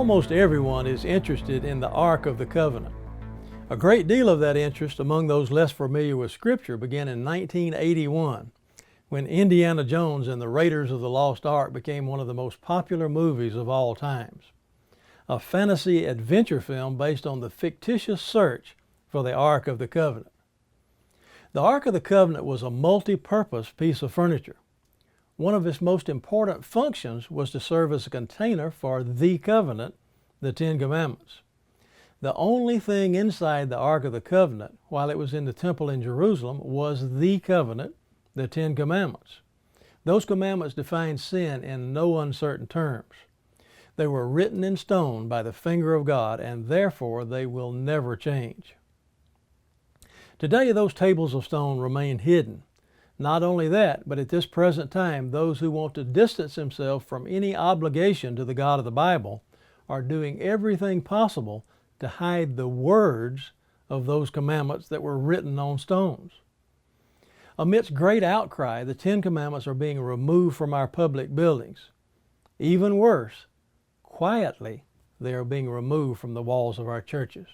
Almost everyone is interested in the Ark of the Covenant. A great deal of that interest among those less familiar with Scripture began in 1981, when Indiana Jones and the Raiders of the Lost Ark became one of the most popular movies of all times. A fantasy adventure film based on the fictitious search for the Ark of the Covenant. The Ark of the Covenant was a multi-purpose piece of furniture. One of its most important functions was to serve as a container for the covenant, the Ten Commandments. The only thing inside the Ark of the Covenant while it was in the temple in Jerusalem was the covenant, the Ten Commandments. Those commandments defined sin in no uncertain terms. They were written in stone by the finger of God, and therefore they will never change. Today, those tables of stone remain hidden. Not only that, but at this present time, those who want to distance themselves from any obligation to the God of the Bible are doing everything possible to hide the words of those commandments that were written on stones. Amidst great outcry, the Ten Commandments are being removed from our public buildings. Even worse, quietly, they are being removed from the walls of our churches.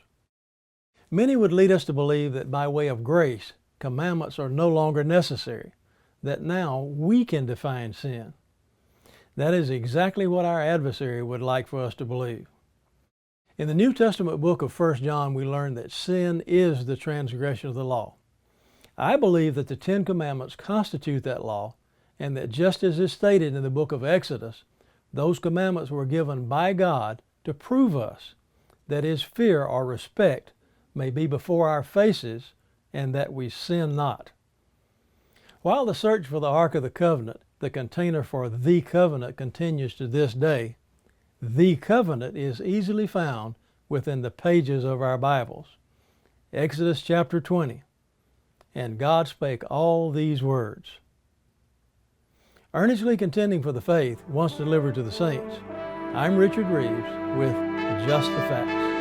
Many would lead us to believe that by way of grace, commandments are no longer necessary, that now we can define sin. That is exactly what our adversary would like for us to believe. In the New Testament book of 1 John, we learn that sin is the transgression of the law. I believe that the Ten Commandments constitute that law, and that just as is stated in the book of Exodus, those commandments were given by God to prove us that His fear or respect may be before our faces and that we sin not. While the search for the Ark of the Covenant, the container for the covenant, continues to this day, the covenant is easily found within the pages of our Bibles. Exodus chapter 20. And God spake all these words. Earnestly contending for the faith once delivered to the saints, I'm Richard Rives with Just the Facts.